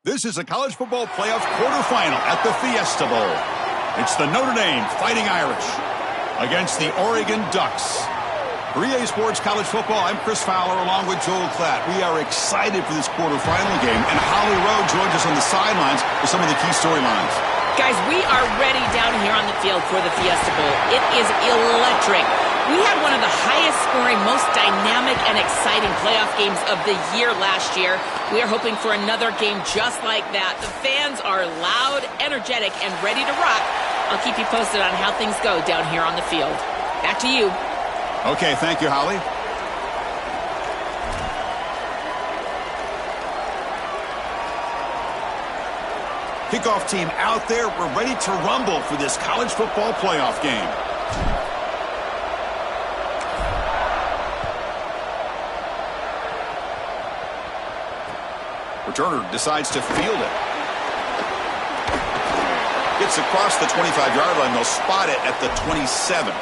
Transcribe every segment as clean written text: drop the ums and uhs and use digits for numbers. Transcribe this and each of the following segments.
This is a college football playoff quarterfinal at the Fiesta Bowl. It's the Notre Dame Fighting Irish against the Oregon Ducks. For EA Sports College Football, I'm Chris Fowler along with Joel Klatt. We are excited for this quarterfinal game, and Holly Rowe joins us on the sidelines with some of the key storylines. Guys, we are ready down here on the field for the Fiesta Bowl. It is electric. We had one of the highest scoring, most dynamic and exciting playoff games of the year last year. We are hoping for another game just like that. The fans are loud, energetic, and ready to rock. I'll keep you posted on how things go down here on the field. Back to you. Okay, thank you, Holly. Kickoff team out there. We're ready to rumble for this college football playoff game. Returner decides to field it. Gets across the 25-yard line. They'll spot it at the 27.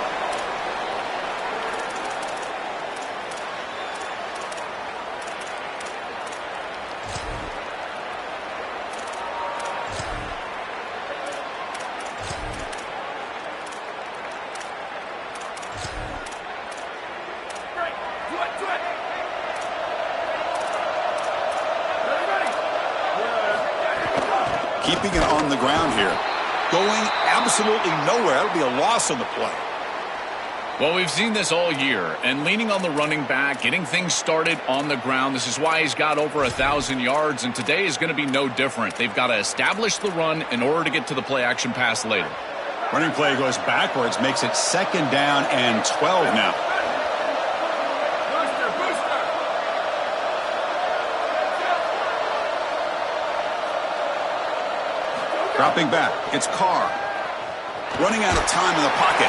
Keeping it on the ground here. Going absolutely nowhere. That'll be a loss on the play. Well, we've seen this all year, and leaning on the running back, getting things started on the ground. This is why he's got over 1,000 yards, and today is going to be no different. They've got to establish the run in order to get to the play-action pass later. Running play goes backwards, makes it 2nd down and 12 now. Dropping back, it's Carr. Running out of time in the pocket.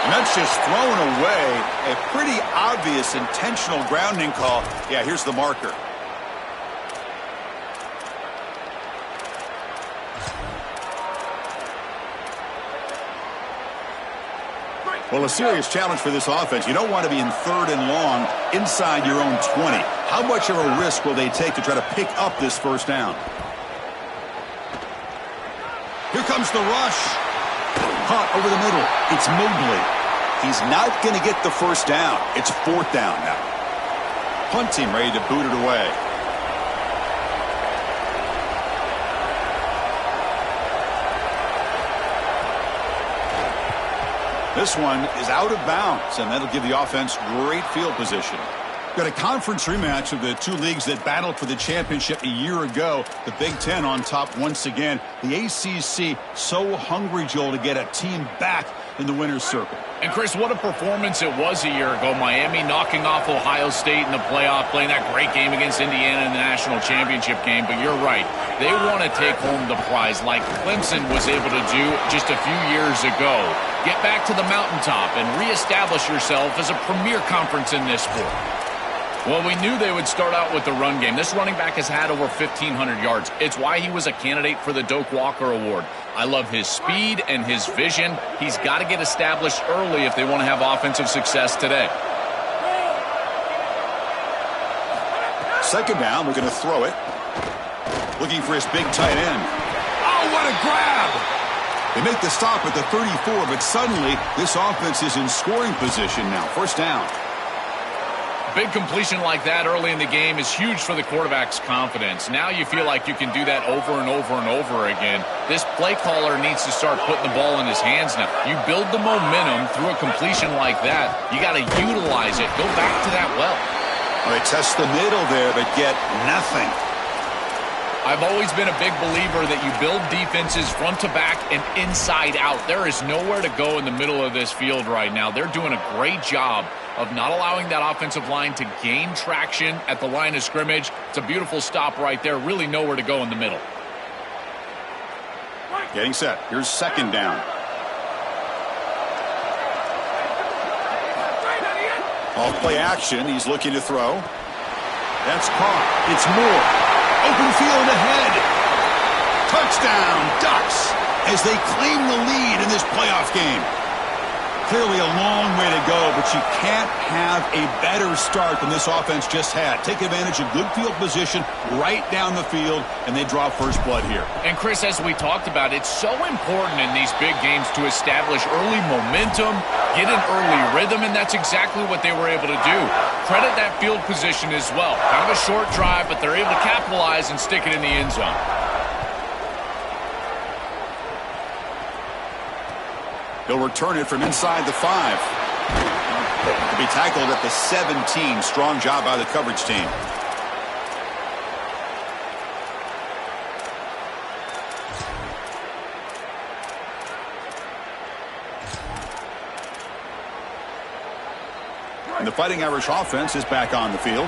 And that's just thrown away. A pretty obvious intentional grounding call. Yeah, here's the marker. Well, a serious challenge for this offense. You don't want to be in 3rd and long inside your own 20. How much of a risk will they take to try to pick up this first down? Here comes the rush. Caught over the middle. It's Mobley. He's not going to get the first down. It's 4th down now. Punt team ready to boot it away. This one is out of bounds, and that'll give the offense great field position. Got a conference rematch of the two leagues that battled for the championship a year ago. The Big Ten on top once again. The ACC so hungry, Joel, to get a team back in the winner's circle. And, Chris, what a performance it was a year ago. Miami knocking off Ohio State in the playoff, playing that great game against Indiana in the national championship game. But you're right. They want to take home the prize like Clemson was able to do just a few years ago. Get back to the mountaintop and reestablish yourself as a premier conference in this sport. Well, we knew they would start out with the run game. This running back has had over 1,500 yards. It's why he was a candidate for the Doak Walker Award. I love his speed and his vision. He's got to get established early if they want to have offensive success today. 2nd down, we're going to throw it. Looking for his big tight end. Oh, what a grab! They make the stop at the 34, but suddenly this offense is in scoring position now. 1st down. Big completion like that early in the game is huge for the quarterback's confidence. Now you feel like you can do that over and over and over again. This play caller needs to start putting the ball in his hands now. You build the momentum through a completion like that. You got to utilize it. Go back to that well. They test the middle there, but get nothing. I've always been a big believer that you build defenses front to back and inside out. There is nowhere to go in the middle of this field right now. They're doing a great job of not allowing that offensive line to gain traction at the line of scrimmage. It's a beautiful stop right there. Really nowhere to go in the middle. Getting set. Here's 2nd down. Off play action. He's looking to throw. That's caught. It's Moore. Open field ahead. Touchdown, Ducks, as they claim the lead in this playoff game. Clearly a long way to go, but you can't have a better start than this offense just had. Take advantage of good field position right down the field, and they draw first blood here. And, Chris, as we talked about, it's so important in these big games to establish early momentum, get an early rhythm, and that's exactly what they were able to do. Credit that field position as well. Kind of a short drive, but they're able to capitalize and stick it in the end zone. He'll return it from inside the 5. To be tackled at the 17. Strong job by the coverage team. And the Fighting Irish offense is back on the field.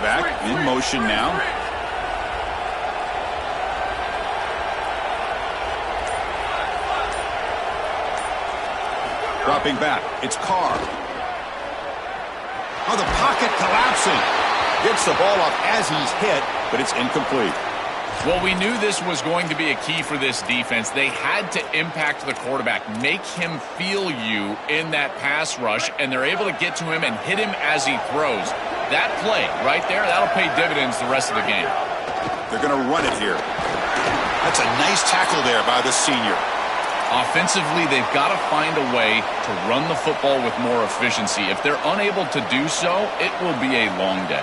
Back in motion now. Dropping back, it's Carr. Oh, the pocket collapsing. Gets the ball off as he's hit, but it's incomplete. Well, we knew this was going to be a key for this defense. They had to impact the quarterback, make him feel you in that pass rush, and they're able to get to him and hit him as he throws. That play right there, that'll pay dividends the rest of the game. They're going to run it here. That's a nice tackle there by the senior. Offensively, they've got to find a way to run the football with more efficiency. If they're unable to do so, it will be a long day.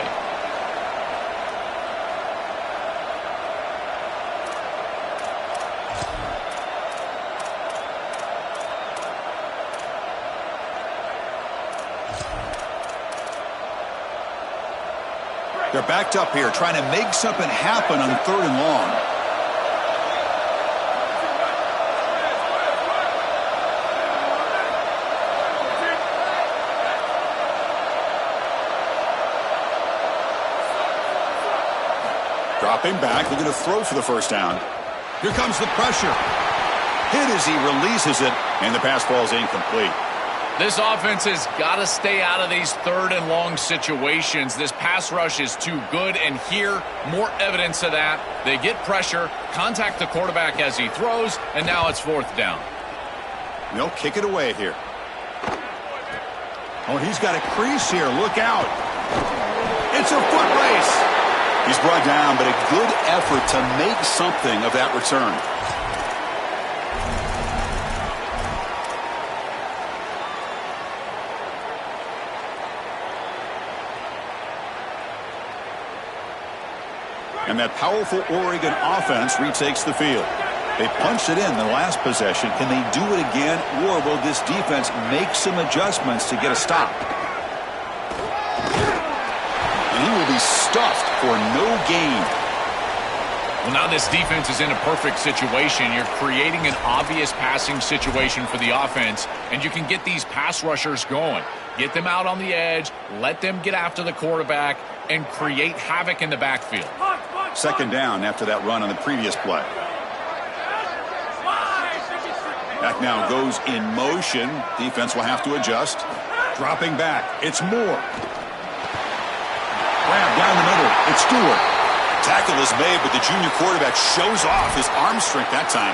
They're backed up here, trying to make something happen on 3rd and long. Dropping back, they're going to throw for the first down. Here comes the pressure. Hit as he releases it, and the pass falls incomplete. This offense has got to stay out of these 3rd and long situations. This pass rush is too good, and here, more evidence of that. They get pressure, contact the quarterback as he throws, and now it's 4th down. They'll kick it away here. Oh, he's got a crease here. Look out. It's a foot race. He's brought down, but a good effort to make something of that return. And that powerful Oregon offense retakes the field. They punched it in the last possession. Can they do it again, or will this defense make some adjustments to get a stop? And he will be stuffed for no gain. Well, now this defense is in a perfect situation. You're creating an obvious passing situation for the offense, and you can get these pass rushers going. Get them out on the edge, let them get after the quarterback, and create havoc in the backfield. 2nd down after that run on the previous play. Back now goes in motion. Defense will have to adjust. Dropping back. It's Moore. Grab down the middle. It's Stewart. Tackle is made, but the junior quarterback shows off his arm strength that time.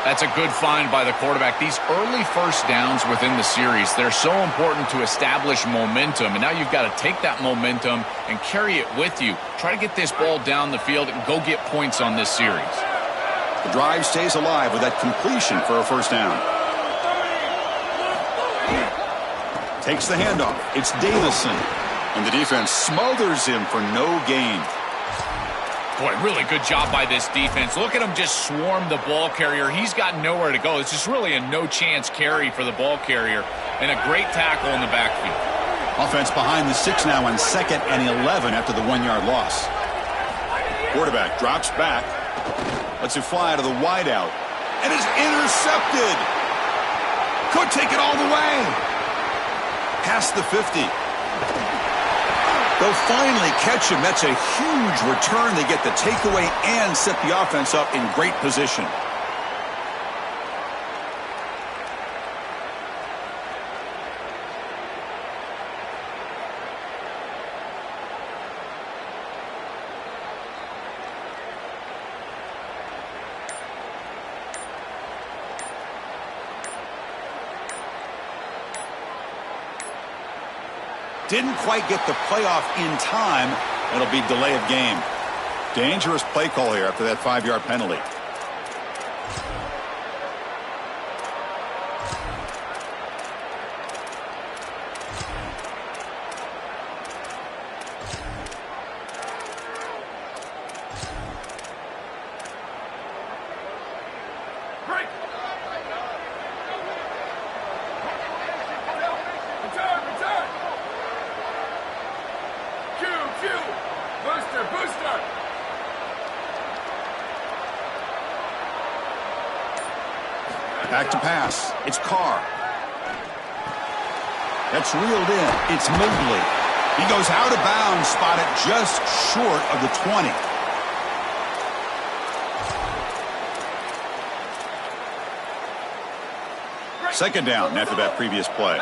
That's a good find by the quarterback. These early first downs within the series, they're so important to establish momentum. And now you've got to take that momentum and carry it with you. Try to get this ball down the field and go get points on this series. The drive stays alive with that completion for a first down. Takes the handoff. It's Davison. And the defense smothers him for no gain. Boy, really good job by this defense. Look at him just swarm the ball carrier. He's got nowhere to go. It's just really a no-chance carry for the ball carrier, and a great tackle in the backfield. Offense behind the 6 now on 2nd and 11 after the 1-yard loss. Quarterback drops back, lets it fly to the wideout, and is intercepted. Could take it all the way. Past the 50. They'll finally catch him. That's a huge return. They get the takeaway and set the offense up in great position. Didn't quite get the playoff in time. It'll be delay of game. Dangerous play call here after that 5-yard penalty. Back to pass. It's Carr. That's reeled in. It's Mobley. He goes out of bounds, spotted just short of the 20. Second down after that previous play.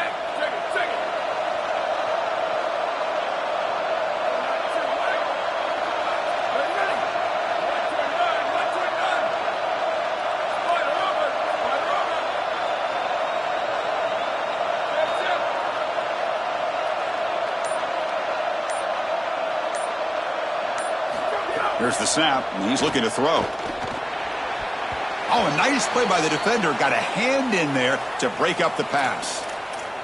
Here's the snap, and he's looking to throw. Oh, a nice play by the defender. Got a hand in there to break up the pass.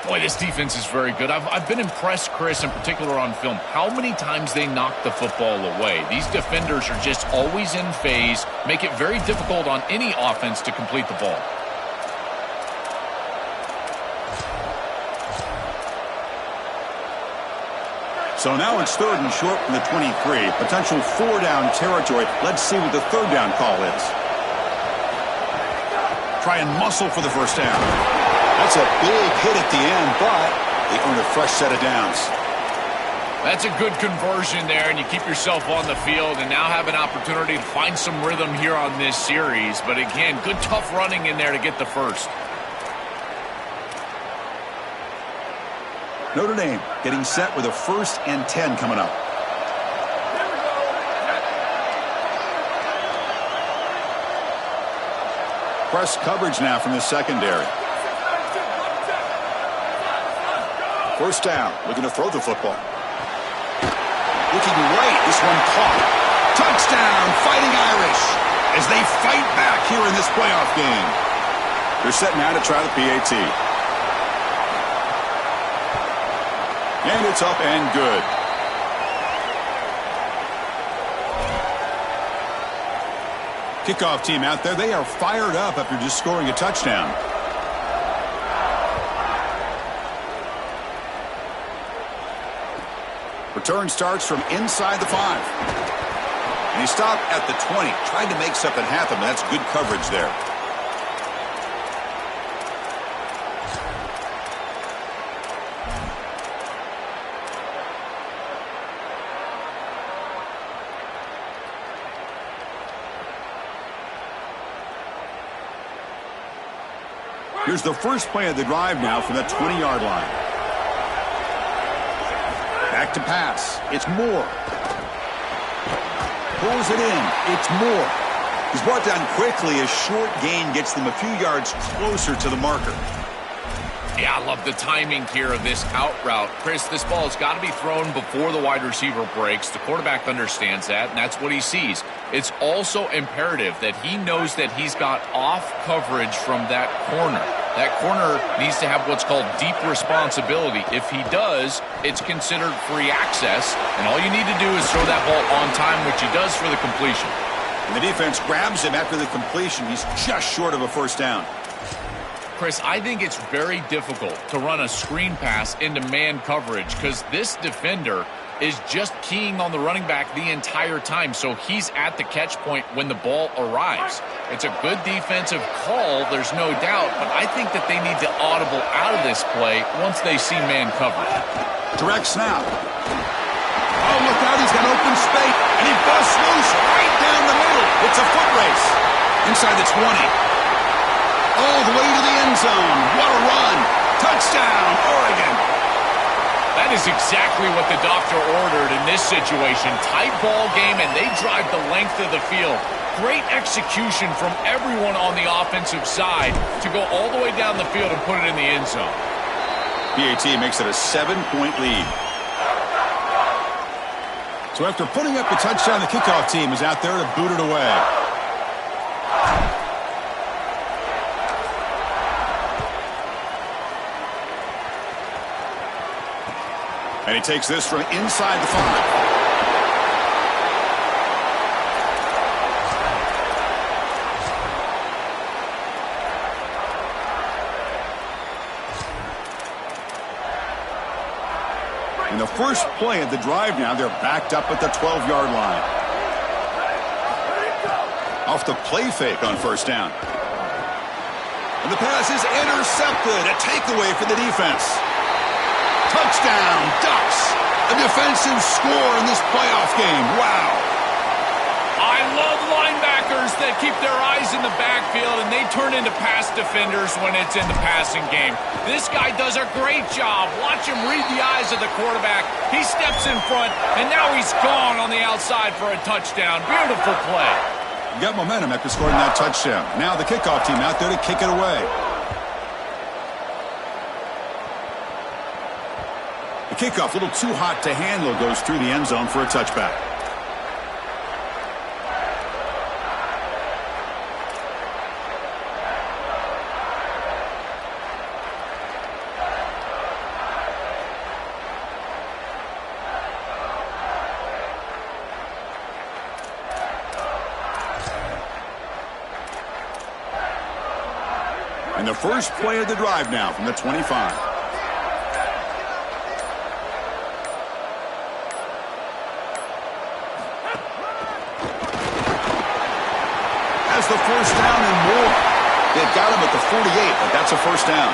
Boy, this defense is very good. I've been impressed, Chris, in particular on film, how many times they knock the football away. These defenders are just always in phase, make it very difficult on any offense to complete the ball. So now it's 3rd and short from the 23. Potential 4-down territory. Let's see what the 3rd down call is. Try and muscle for the first down. That's a big hit at the end, but they earn a fresh set of downs. That's a good conversion there, and you keep yourself on the field and now have an opportunity to find some rhythm here on this series. But again, good tough running in there to get the first. Notre Dame getting set with a 1st and 10 coming up. Press coverage now from the secondary. First down, looking to throw the football. Looking right, this one caught. Touchdown, Fighting Irish, as they fight back here in this playoff game. They're set now to try the PAT. And it's up and good. Kickoff team out there. They are fired up after just scoring a touchdown. Return starts from inside the 5. And he stopped at the 20. Tried to make something happen, but that's good coverage there. Here's the first play of the drive now from the 20-yard line. Back to pass. It's Moore. Pulls it in. It's Moore. He's brought down quickly. A short gain gets them a few yards closer to the marker. Yeah, I love the timing here of this out route. Chris, this ball has got to be thrown before the wide receiver breaks. The quarterback understands that, and that's what he sees. It's also imperative that he knows that he's got off coverage from that corner. That corner needs to have what's called deep responsibility. If he does, it's considered free access, and all you need to do is throw that ball on time, which he does for the completion. And the defense grabs him after the completion. He's just short of a first down. Chris, I think it's very difficult to run a screen pass into man coverage because this defender is just keying on the running back the entire time, so he's at the catch point when the ball arrives. It's a good defensive call, there's no doubt, but I think that they need to audible out of this play once they see man coverage. Direct snap. Oh, look out, he's got open space, and he busts loose right down the middle. It's a foot race. Inside the 20. All the way to the end zone. What a run. Touchdown, Oregon. That is exactly what the doctor ordered in this situation. Tight ball game, and they drive the length of the field. Great execution from everyone on the offensive side to go all the way down the field and put it in the end zone. PAT makes it a 7-point lead. So after putting up the touchdown, the kickoff team is out there to boot it away. And he takes this from inside the 5. In the first play of the drive now, they're backed up at the 12-yard line. Off the play fake on first down. And the pass is intercepted. A takeaway for the defense. Touchdown, Ducks. A defensive score in this playoff game. Wow. I love linebackers that keep their eyes in the backfield and they turn into pass defenders when it's in the passing game. This guy does a great job. Watch him read the eyes of the quarterback. He steps in front, and now he's gone on the outside for a touchdown. Beautiful play. You got momentum after scoring that touchdown. Now the kickoff team out there to kick it away. The kickoff, a little too hot to handle, goes through the end zone for a touchback. And the first play of the drive now from the 25. Has the first down and more. They've got him at the 48, but that's a first down.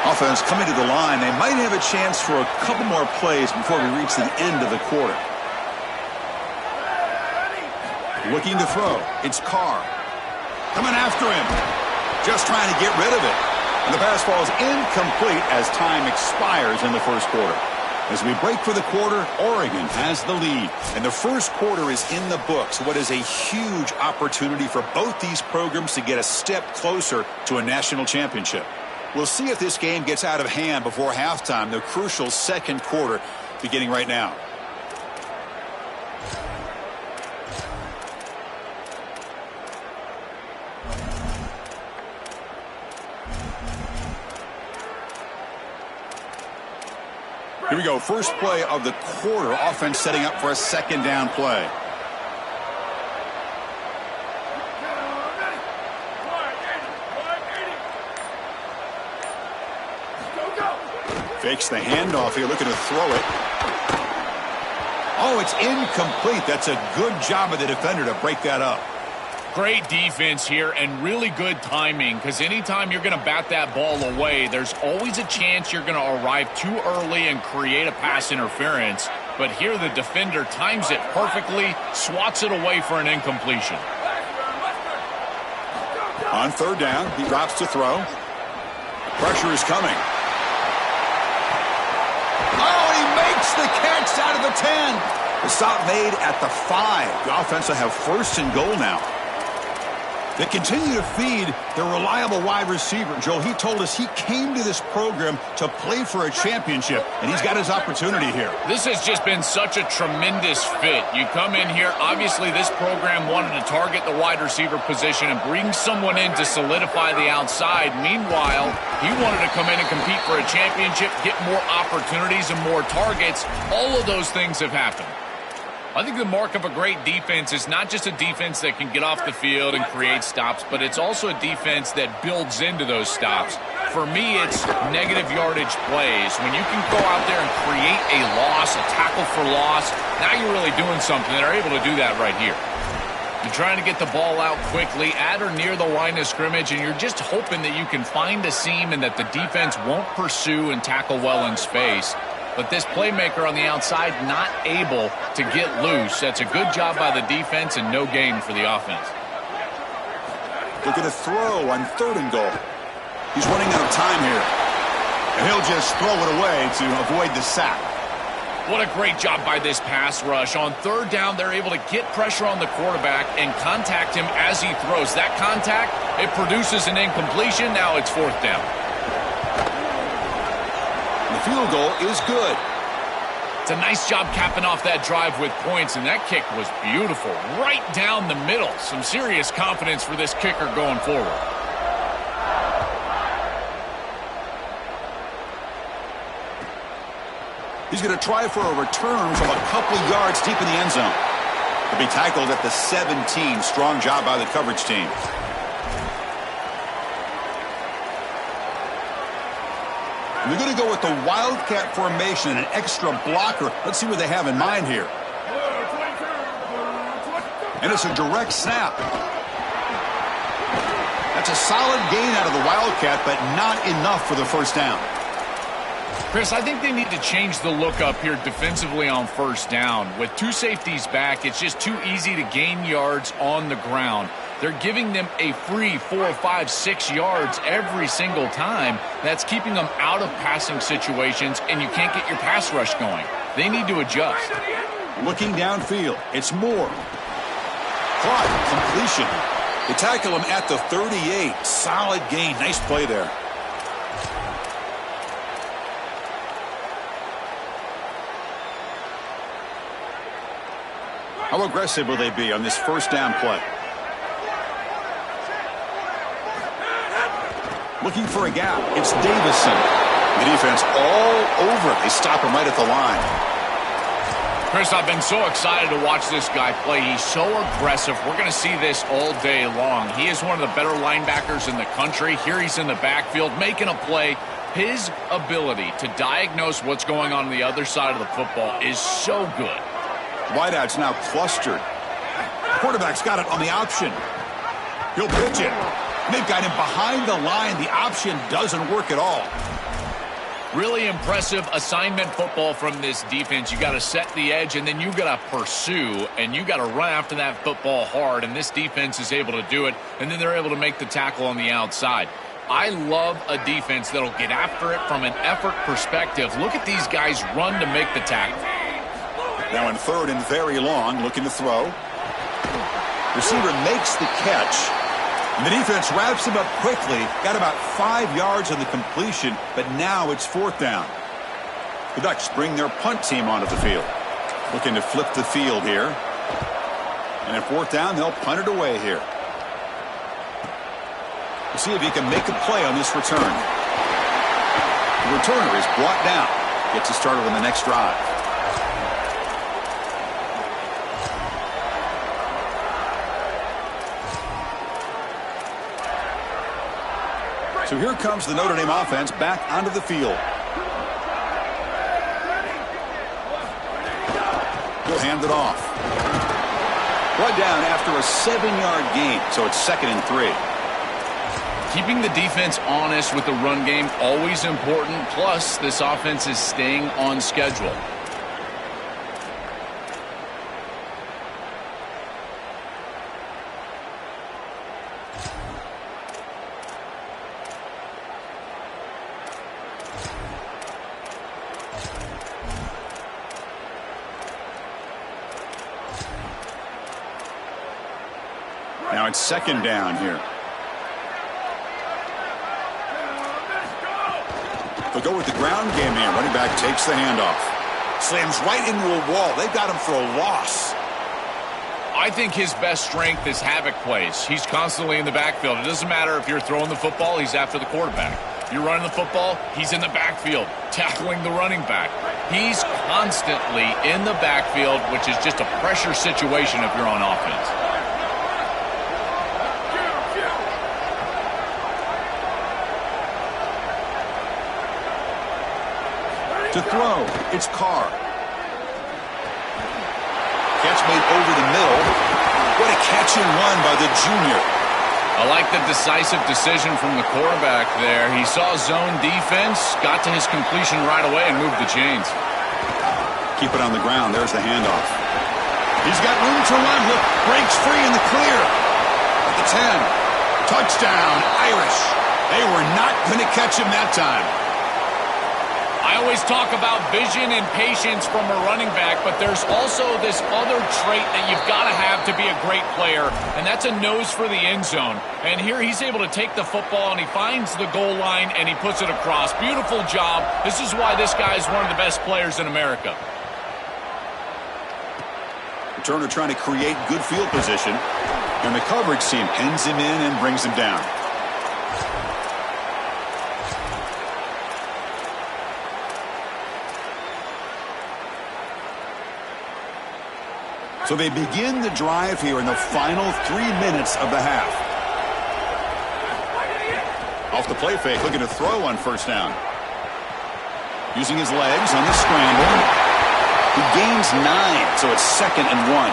Offense coming to the line. They might have a chance for a couple more plays before we reach the end of the quarter. Looking to throw. It's Carr. Coming after him. Just trying to get rid of it. And the pass falls incomplete as time expires in the first quarter. As we break for the quarter, Oregon has the lead. And the first quarter is in the books. What is a huge opportunity for both these programs to get a step closer to a national championship. We'll see if this game gets out of hand before halftime, the crucial second quarter beginning right now. Here we go. First play of the quarter. Offense setting up for a second down play. Fakes the handoff here, looking to throw it. Oh, it's incomplete. That's a good job of the defender to break that up. Great defense here and really good timing, because anytime you're going to bat that ball away, there's always a chance you're going to arrive too early and create a pass interference. But here the defender times it perfectly, swats it away for an incompletion. On third down, he drops to throw. Pressure is coming. Oh, he makes the catch out of the 10. The stop made at the 5. The offense will have first and goal now. They continue to feed their reliable wide receiver. Joe, he told us he came to this program to play for a championship, and he's got his opportunity here. This has just been such a tremendous fit. You come in here, obviously this program wanted to target the wide receiver position and bring someone in to solidify the outside. Meanwhile, he wanted to come in and compete for a championship, get more opportunities and more targets. All of those things have happened. I think the mark of a great defense is not just a defense that can get off the field and create stops, but it's also a defense that builds into those stops. For me, it's negative yardage plays. When you can go out there and create a loss, a tackle for loss, now you're really doing something. They're able to do that right here. You're trying to get the ball out quickly at or near the line of scrimmage, and you're just hoping that you can find a seam and that the defense won't pursue and tackle well in space. But this playmaker on the outside not able to get loose. That's a good job by the defense and no gain for the offense. Looking to throw on third and goal. He's running out of time here. And he'll just throw it away to avoid the sack. What a great job by this pass rush. On third down, they're able to get pressure on the quarterback and contact him as he throws. That contact, it produces an incompletion. Now it's fourth down. field goal is good. It's a nice job capping off that drive with points, and that kick was beautiful. Right down the middle. Some serious confidence for this kicker going forward. He's going to try for a return from a couple yards deep in the end zone. He'll be tackled at the 17. Strong job by the coverage team. They're going to go with the Wildcat formation and an extra blocker. Let's see what they have in mind here. And it's a direct snap. That's a solid gain out of the Wildcat, but not enough for the first down. Chris, I think they need to change the look up here defensively on first down. With two safeties back, it's just too easy to gain yards on the ground. They're giving them a free 4, 5, 6 yards every single time. That's keeping them out of passing situations, and you can't get your pass rush going. They need to adjust. Looking downfield, it's Moore. Caught, completion. They tackle him at the 38. Solid gain. Nice play there. How aggressive will they be on this first down play? Looking for a gap. It's Davison. The defense all over. They stop him right at the line. Chris, I've been so excited to watch this guy play. He's so aggressive. We're going to see this all day long. He is one of the better linebackers in the country. Here he's in the backfield making a play. His ability to diagnose what's going on the other side of the football is so good. Wideout's now clustered. Quarterback's got it on the option. He'll pitch it. They've got him behind the line. The option doesn't work at all. Really impressive assignment football from this defense. You got to set the edge, and then you got to pursue, and you got to run after that football hard, and this defense is able to do it, and then they're able to make the tackle on the outside. I love a defense that'll get after it from an effort perspective. Look at these guys run to make the tackle. Now in third and very long, looking to throw. Receiver makes the catch. And the defense wraps him up quickly. Got about 5 yards on the completion, but now it's fourth down. The Ducks bring their punt team onto the field. Looking to flip the field here. And at fourth down, they'll punt it away here. We'll see if he can make a play on this return. The returner is brought down. Gets us started on the next drive. So here comes the Notre Dame offense back onto the field. He'll hand it off. Brought down after a 7-yard gain, so it's 2nd and 3. Keeping the defense honest with the run game, always important. Plus, this offense is staying on schedule. Now it's 2nd down here. They'll go with the ground game here. Running back takes the handoff. Slams right into a wall. They've got him for a loss. I think his best strength is havoc plays. He's constantly in the backfield. It doesn't matter if you're throwing the football, he's after the quarterback. You're running the football, he's in the backfield, tackling the running back. He's constantly in the backfield, which is just a pressure situation if you're on offense. To throw, it's Carr. Catch made over the middle. What a catch and run by the junior. I like the decisive decision from the quarterback there. He saw zone defense, got to his completion right away, and moved the chains. Keep it on the ground. There's the handoff. He's got room to run. Look, breaks free in the clear. At the 10. Touchdown, Irish. They were not going to catch him that time. I always talk about vision and patience from a running back, but there's also this other trait that you've got to have to be a great player, and that's a nose for the end zone. And here he's able to take the football, and he finds the goal line, and he puts it across. Beautiful job. This is why this guy is one of the best players in America. Turner trying to create good field position, and the coverage team pins him in and brings him down. So they begin the drive here in the final 3 minutes of the half. Off the play fake, looking to throw on first down. Using his legs on the scramble. He gains 9, so it's 2nd and 1.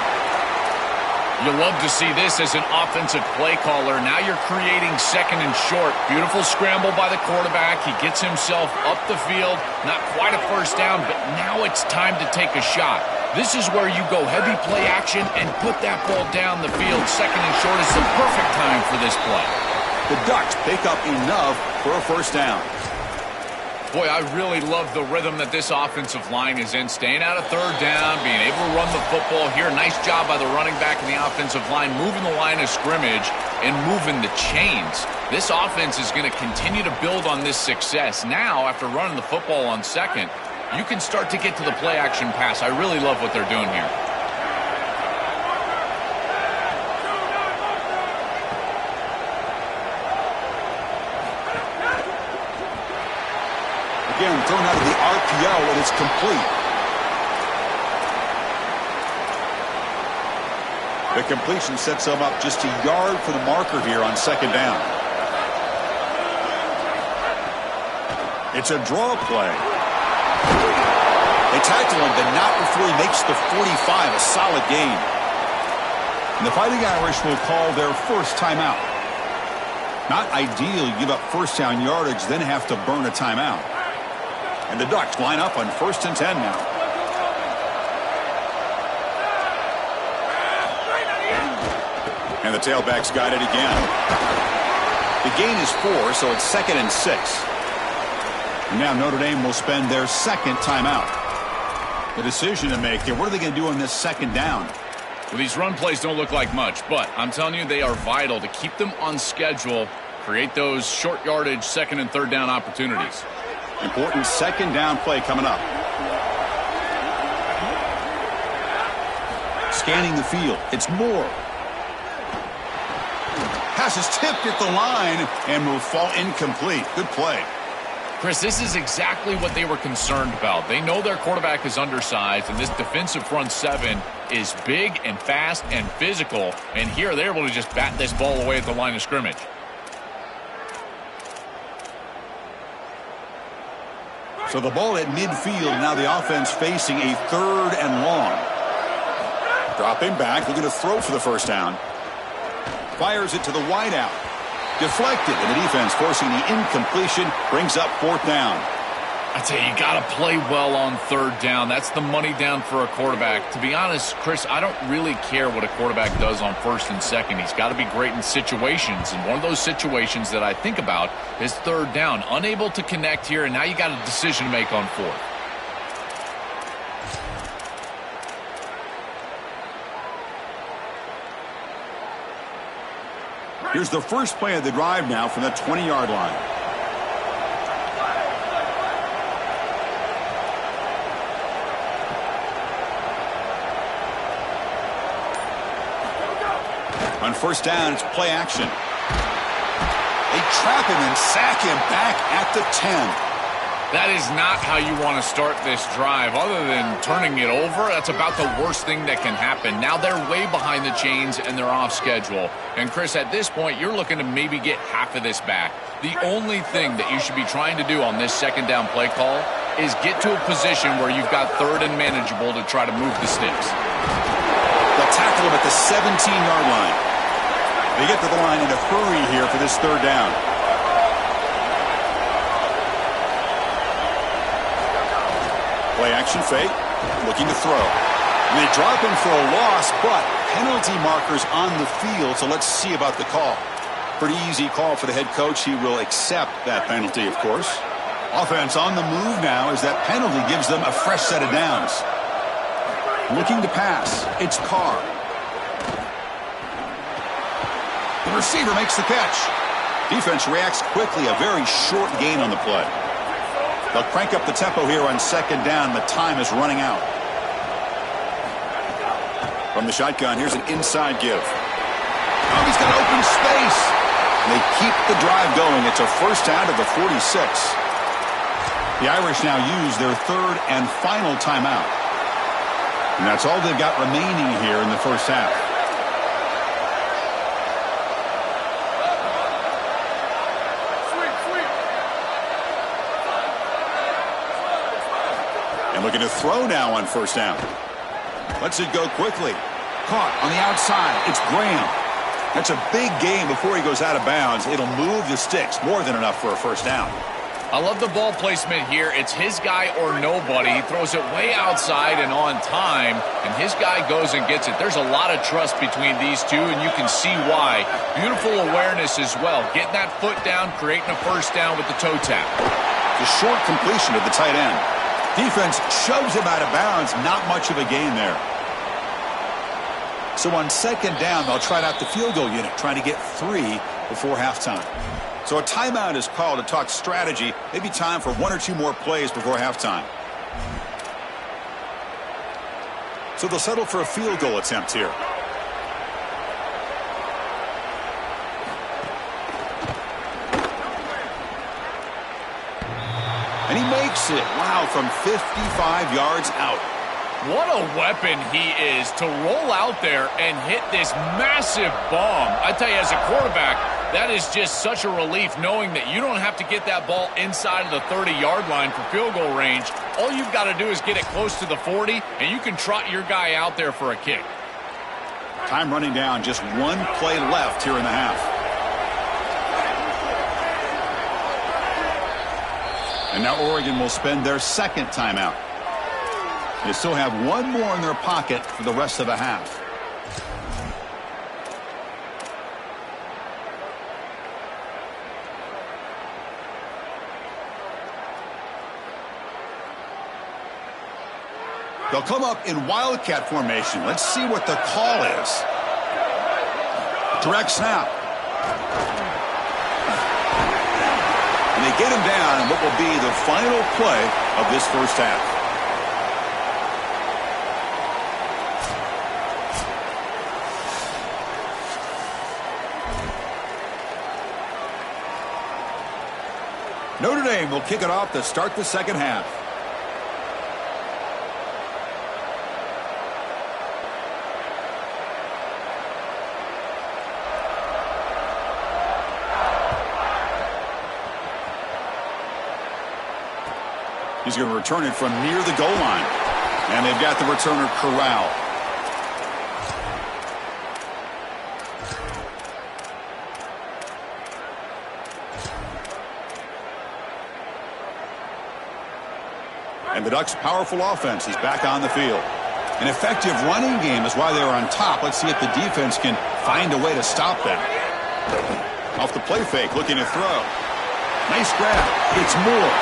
You love to see this as an offensive play caller. Now you're creating 2nd and short. Beautiful scramble by the quarterback. He gets himself up the field. Not quite a first down, but now it's time to take a shot. This is where you go heavy play action and put that ball down the field. 2nd and short is the perfect time for this play. The Ducks pick up enough for a first down. Boy, I really love the rhythm that this offensive line is in. Staying out of third down, being able to run the football here. Nice job by the running back and the offensive line, moving the line of scrimmage and moving the chains. This offense is going to continue to build on this success. Now, after running the football on 2nd, you can start to get to the play-action pass. I really love what they're doing here. Again, thrown out of the RPO, and it's complete. The completion sets them up just a yard for the marker here on 2nd down. It's a draw play. They tackle him, but not before he makes the 45, a solid gain. And the Fighting Irish will call their first timeout. Not ideal, you give up first down yardage, then have to burn a timeout. And the Ducks line up on 1st and 10 now. And the tailback's got it again. The gain is 4, so it's 2nd and 6. And now Notre Dame will spend their 2nd timeout. The decision to make here, what are they going to do on this 2nd down? Well, these run plays don't look like much, but I'm telling you, they are vital to keep them on schedule, create those short yardage 2nd and 3rd down opportunities. Important 2nd down play coming up. Scanning the field. It's Moore. Pass is tipped at the line and will fall incomplete. Good play. Chris, this is exactly what they were concerned about. They know their quarterback is undersized, and this defensive front 7 is big and fast and physical. And here they're able to just bat this ball away at the line of scrimmage. So the ball at midfield, now the offense facing a 3rd and long. Dropping back, looking to throw for the first down. Fires it to the wideout. Deflected, and the defense forcing the incompletion, brings up 4th down. I tell you, you got to play well on 3rd down. That's the money down for a quarterback. To be honest, Chris, I don't really care what a quarterback does on 1st and 2nd. He's got to be great in situations, and one of those situations that I think about is 3rd down. Unable to connect here, and now you got a decision to make on 4th. Here's the first play of the drive now from the 20-yard line. On first down, it's play action. They trap him and sack him back at the 10. That is not how you want to start this drive. Other than turning it over, that's about the worst thing that can happen. Now they're way behind the chains and they're off schedule. And Chris, at this point, you're looking to maybe get half of this back. The only thing that you should be trying to do on this 2nd down play call is get to a position where you've got 3rd and manageable to try to move the sticks. They'll tackle him at the 17-yard line. They get to the line in a hurry here for this 3rd down. Play action fake, looking to throw. And they drop him for a loss, but penalty markers on the field, so let's see about the call. Pretty easy call for the head coach. He will accept that penalty, of course. Offense on the move now as that penalty gives them a fresh set of downs. Looking to pass. It's Carr. The receiver makes the catch. Defense reacts quickly. A very short gain on the play. They'll crank up the tempo here on second down. The time is running out. From the shotgun, here's an inside give. Oh, he's got open space. They keep the drive going. It's a first down to the 46. The Irish now use their third and final timeout. And that's all they've got remaining here in the first half. And looking to throw now on first down. Lets it go quickly. Caught on the outside. It's Graham. That's a big gain before he goes out of bounds. It'll move the sticks. More than enough for a first down. I love the ball placement here. It's his guy or nobody. He throws it way outside and on time, and his guy goes and gets it. There's a lot of trust between these two, and you can see why. Beautiful awareness as well. Getting that foot down, creating a first down with the toe tap. The short completion of the tight end. Defense shoves him out of bounds. Not much of a gain there. So on second down, they'll try out the field goal unit, trying to get 3 before halftime. So a timeout is called to talk strategy. Maybe time for 1 or 2 more plays before halftime. So they'll settle for a field goal attempt here. And he makes it. Wow, from 55 yards out. What a weapon he is to roll out there and hit this massive bomb. I tell you, as a quarterback, that is just such a relief knowing that you don't have to get that ball inside of the 30-yard line for field goal range. All you've got to do is get it close to the 40, and you can trot your guy out there for a kick. Time running down. Just 1 play left here in the half. And now Oregon will spend their second timeout. They still have 1 more in their pocket for the rest of the half. They'll come up in Wildcat formation. Let's see what the call is. Direct snap. And they get him down in what will be the final play of this first half. Notre Dame will kick it off to start the second half. He's going to return it from near the goal line. And they've got the returner corralled. And the Ducks' powerful offense is back on the field. An effective running game is why they were on top. Let's see if the defense can find a way to stop that. Off the play fake, looking to throw. Nice grab. It's Moore.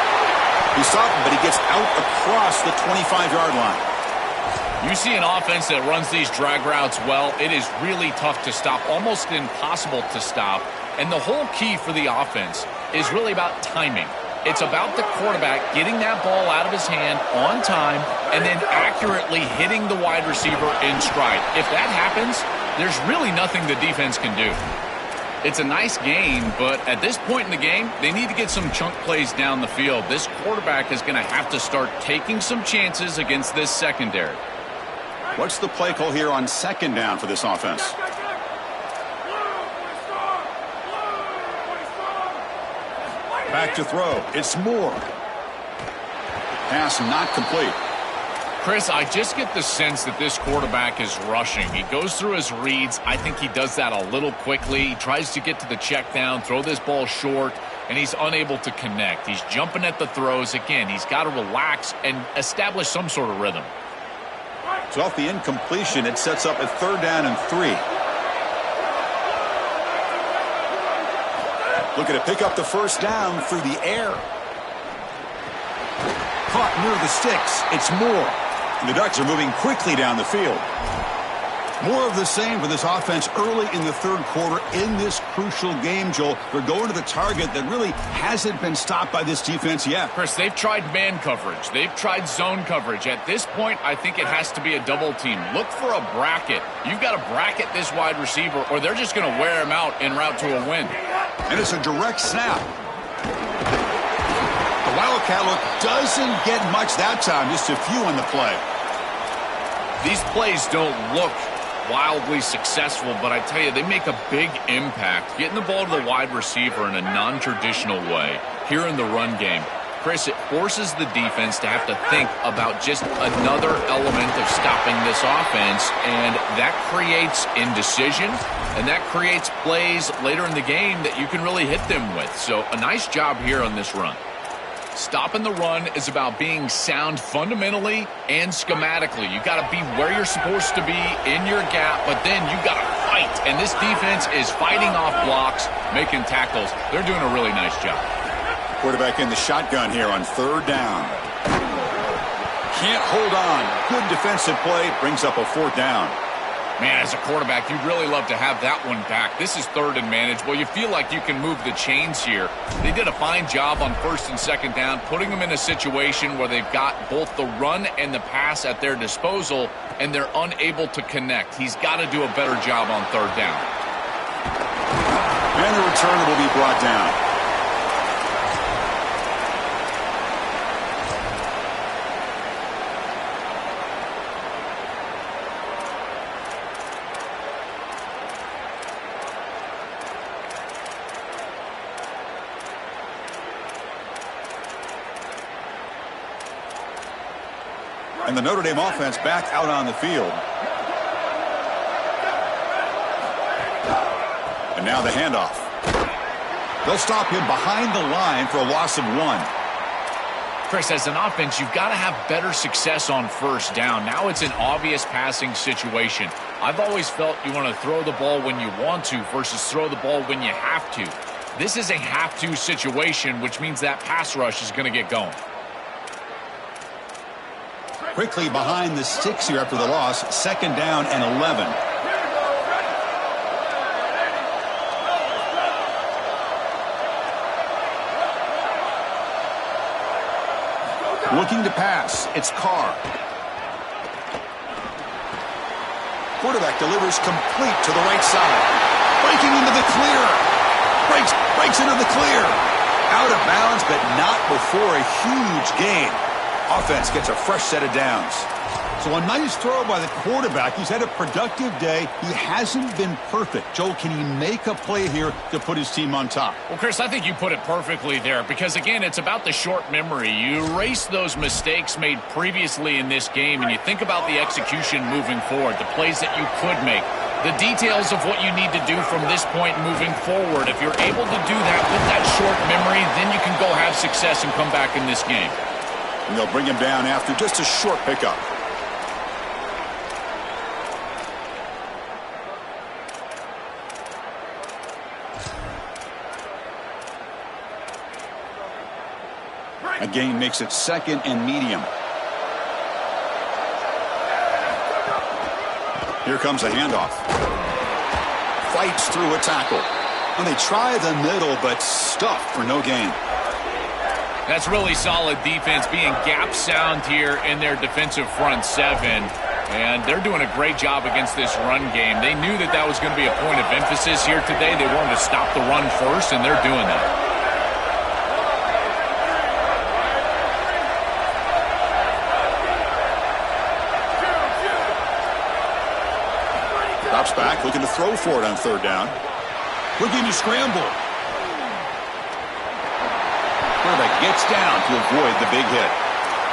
He stopped him, but he gets out across the 25-yard line. You see an offense that runs these drag routes well, it is really tough to stop, almost impossible to stop. And the whole key for the offense is really about timing. It's about the quarterback getting that ball out of his hand on time and then accurately hitting the wide receiver in stride. If that happens, there's really nothing the defense can do. It's a nice game, but at this point in the game, they need to get some chunk plays down the field. This quarterback is going to have to start taking some chances against this secondary. What's the play call here on second down for this offense? Back to throw. It's Moore. Pass not complete. Chris, I just get the sense that this quarterback is rushing. He goes through his reads. I think he does that a little quickly. He tries to get to the check down, throw this ball short, and he's unable to connect. He's jumping at the throws. Again, he's got to relax and establish some sort of rhythm. So off the incompletion, it sets up a third down and 3. Looking to pick up the first down through the air. Caught near the sticks. It's Moore. And the Ducks are moving quickly down the field. More of the same for this offense early in the third quarter in this crucial game, Joel. They're going to the target that really hasn't been stopped by this defense yet. Chris, they've tried man coverage. They've tried zone coverage. At this point, I think it has to be a double team. Look for a bracket. You've got to bracket this wide receiver, or they're just going to wear him out en route to a win. And it's a direct snap. The Wildcat look doesn't get much that time, just a few on the play. These plays don't look wildly successful, but I tell you, they make a big impact. Getting the ball to the wide receiver in a non-traditional way here in the run game. Chris, it forces the defense to have to think about just another element of stopping this offense, and that creates indecision, and that creates plays later in the game that you can really hit them with. So a nice job here on this run. Stopping the run is about being sound fundamentally and schematically. You got to be where you're supposed to be in your gap, but then you got to fight. And this defense is fighting off blocks, making tackles. They're doing a really nice job. Quarterback in the shotgun here on third down. Can't hold on. Good defensive play. Brings up a fourth down. Man, as a quarterback, you'd really love to have that one back. This is third and manageable. You feel like you can move the chains here. They did a fine job on first and second down, putting them in a situation where they've got both the run and the pass at their disposal, and they're unable to connect. He's got to do a better job on third down. And the return will be brought down. And the Notre Dame offense back out on the field. And now the handoff. They'll stop him behind the line for a loss of 1. Chris, as an offense, you've got to have better success on first down. Now it's an obvious passing situation. I've always felt you want to throw the ball when you want to versus throw the ball when you have to. This is a have-to situation, which means that pass rush is going to get going. Quickly behind the sticks here after the loss. Second down and 11. Looking to pass. It's Carr. Quarterback delivers complete to the right side. Breaking into the clear. Breaks into the clear. Out of bounds, but not before a huge gain. Offense gets a fresh set of downs. So a nice throw by the quarterback. He's had a productive day. He hasn't been perfect. Joel, can he make a play here to put his team on top? Well, Chris, I think you put it perfectly there because, again, it's about the short memory. You erase those mistakes made previously in this game, and you think about the execution moving forward, the plays that you could make, the details of what you need to do from this point moving forward. If you're able to do that with that short memory, then you can go have success and come back in this game. And they'll bring him down after just a short pickup. A gain makes it second and medium. Here comes a handoff. Fights through a tackle. And they try the middle, but stuffed for no gain. That's really solid defense, being gap sound here in their defensive front seven. And they're doing a great job against this run game. They knew that that was going to be a point of emphasis here today. They wanted to stop the run first, and they're doing that. Drops back, looking to throw for it on third down. Looking to scramble. Quarterback gets down to avoid the big hit.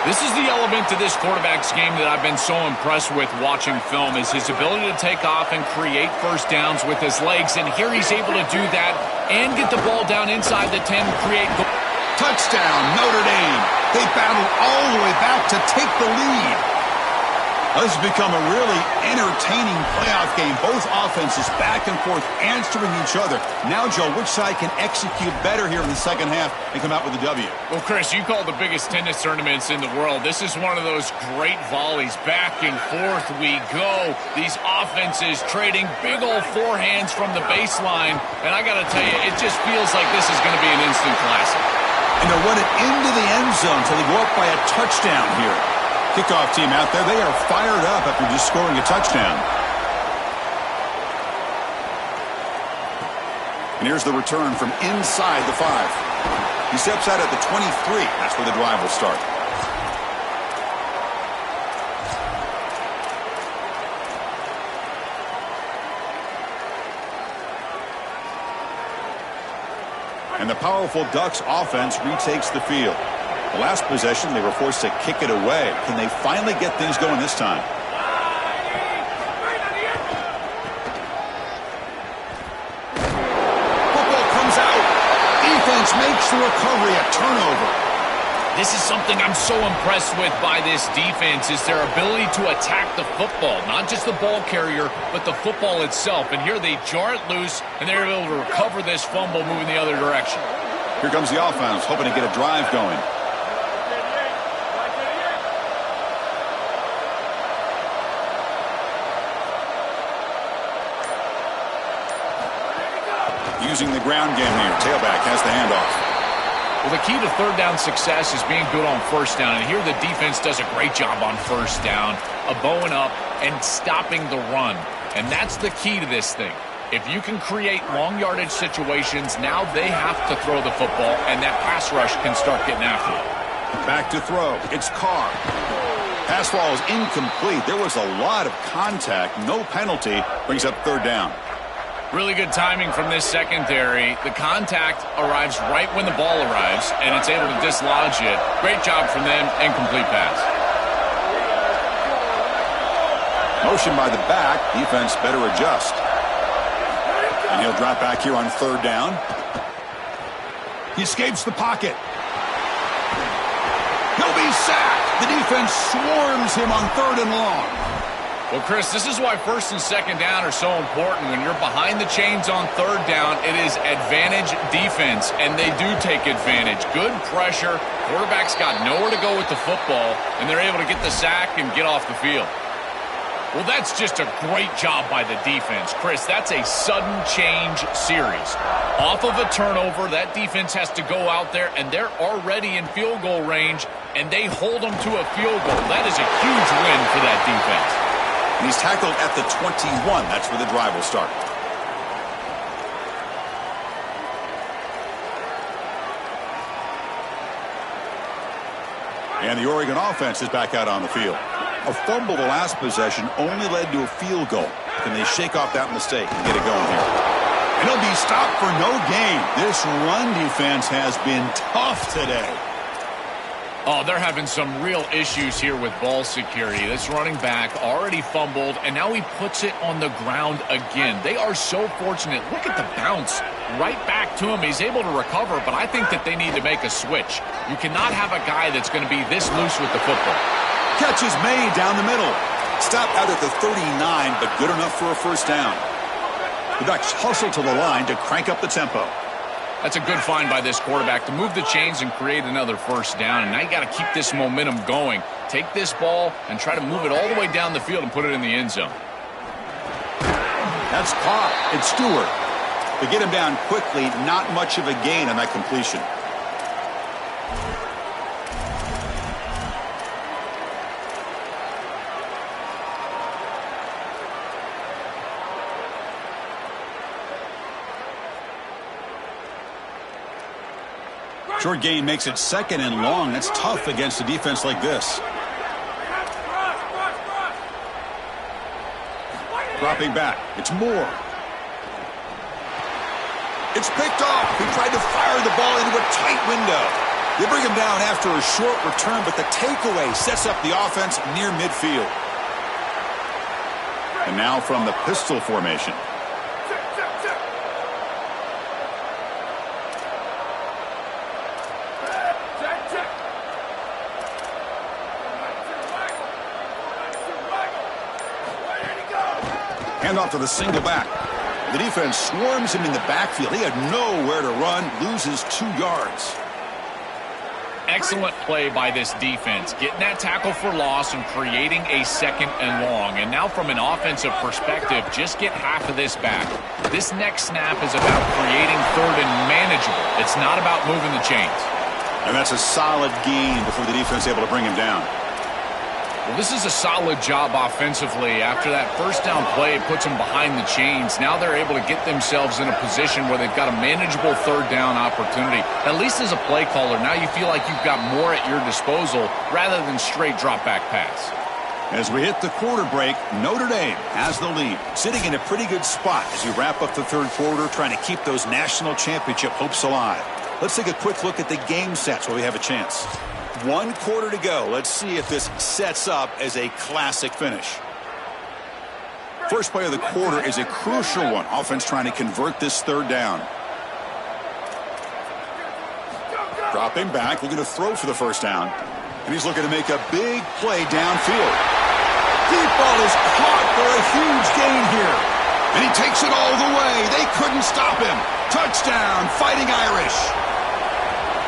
This is the element to this quarterback's game that I've been so impressed with watching film, is his ability to take off and create first downs with his legs. And here he's able to do that and get the ball down inside the 10, create the touchdown, Notre Dame. They battled all the way back to take the lead. This has become a really entertaining playoff game. Both offenses back and forth answering each other. Now, Joe, which side can execute better here in the second half and come out with a W? Well, Chris, you call the biggest tennis tournaments in the world. This is one of those great volleys. Back and forth we go. These offenses trading big old forehands from the baseline. And I got to tell you, it just feels like this is going to be an instant classic. And they'll run it into the end zone until they go up by a touchdown here. Kickoff team out there, they are fired up after just scoring a touchdown. And here's the return from inside the 5. He steps out at the 23. That's where the drive will start. And the powerful Ducks offense retakes the field. The last possession, they were forced to kick it away. Can they finally get things going this time? Football comes out. Defense makes the recovery, a turnover. This is something I'm so impressed with by this defense is their ability to attack the football. Not just the ball carrier, but the football itself. And here they jar it loose, and they're able to recover this fumble moving the other direction. Here comes the offense, hoping to get a drive going. Using the ground game here. Tailback has the handoff. Well, the key to third down success is being good on first down. And here the defense does a great job on first down of bowing up and stopping the run. And that's the key to this thing. If you can create long yardage situations, now they have to throw the football, and that pass rush can start getting after it. Back to throw. It's Carr. Pass ball is incomplete. There was a lot of contact. No penalty. Brings up third down. Really good timing from this secondary. The contact arrives right when the ball arrives, and it's able to dislodge it. Great job from them. Incomplete pass. Motion by the back. Defense better adjust. And he'll drop back here on third down. He escapes the pocket. He'll be sacked. The defense swarms him on third and long. Well, Chris, this is why first and second down are so important. When you're behind the chains on third down, it is advantage defense, and they do take advantage. Good pressure. Quarterback's got nowhere to go with the football, and they're able to get the sack and get off the field. Well, that's just a great job by the defense. Chris, that's a sudden change series. Off of a turnover, that defense has to go out there, and they're already in field goal range, and they hold them to a field goal. That is a huge win for that defense. And he's tackled at the 21. That's where the drive will start. And the Oregon offense is back out on the field. A fumble the last possession only led to a field goal. Can they shake off that mistake and get it going here? And he'll be stopped for no gain. This run defense has been tough today. Oh, they're having some real issues here with ball security. This running back already fumbled, and now he puts it on the ground again. They are so fortunate. Look at the bounce right back to him. He's able to recover, but I think that they need to make a switch. You cannot have a guy that's going to be this loose with the football. Catch is made down the middle. Stop out at the 39, but good enough for a first down. The Ducks hustle to the line to crank up the tempo. That's a good find by this quarterback to move the chains and create another first down. And now you got to keep this momentum going. Take this ball and try to move it all the way down the field and put it in the end zone. That's caught. It's Stewart. They get him down quickly. Not much of a gain on that completion. Short gain makes it second and long. That's tough against a defense like this. Dropping back. It's Moore. It's picked off. He tried to fire the ball into a tight window. They bring him down after a short return, but the takeaway sets up the offense near midfield. And now from the pistol formation. Hand off to the single back. The defense swarms him in the backfield. He had nowhere to run, loses 2 yards. Excellent play by this defense, getting that tackle for loss and creating a 2nd and long. And now from an offensive perspective, just get half of this back. This next snap is about creating 3rd and manageable. It's not about moving the chains. And that's a solid gain before the defense is able to bring him down. Well, this is a solid job offensively. After that first down play, it puts them behind the chains. Now they're able to get themselves in a position where they've got a manageable 3rd down opportunity. At least as a play caller, now you feel like you've got more at your disposal rather than straight drop-back pass. As we hit the quarter break, Notre Dame has the lead, sitting in a pretty good spot as we wrap up the 3rd quarter, trying to keep those national championship hopes alive. Let's take a quick look at the game sets while we have a chance. 1 quarter to go. Let's see if this sets up as a classic finish. First play of the quarter is a crucial one. Offense trying to convert this 3rd down. Dropping back, looking to throw for the first down. And he's looking to make a big play downfield. Deep ball is caught for a huge gain here. And he takes it all the way. They couldn't stop him. Touchdown, Fighting Irish.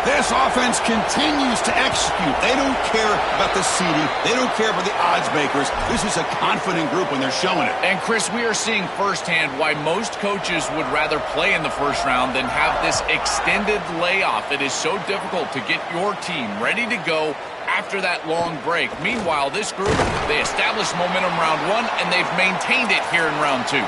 This offense continues to execute. They don't care about the seeding. They don't care about the odds makers. This is a confident group when they're showing it. And, Chris, we are seeing firsthand why most coaches would rather play in the first round than have this extended layoff. It is so difficult to get your team ready to go after that long break. Meanwhile, this group, they established momentum round 1, and they've maintained it here in round 2.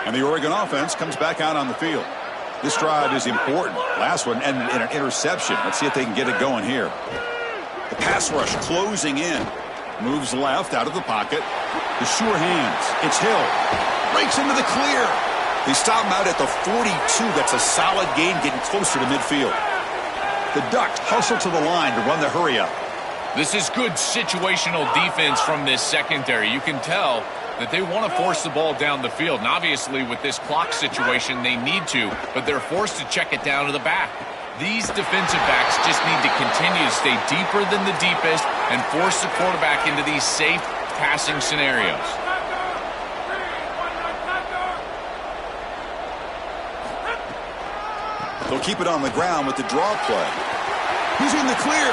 And the Oregon offense comes back out on the field. This drive is important. Last one and an interception. Let's see if they can get it going here. The pass rush closing in. Moves left out of the pocket. The sure hands. It's Hill. Breaks into the clear. They stop him out at the 42. That's a solid gain, getting closer to midfield. The Ducks hustle to the line to run the hurry up. This is good situational defense from this secondary. You can tell that they want to force the ball down the field. And obviously, with this clock situation, they need to, but they're forced to check it down to the back. These defensive backs just need to continue to stay deeper than the deepest and force the quarterback into these safe passing scenarios. They'll keep it on the ground with the draw play. He's in the clear.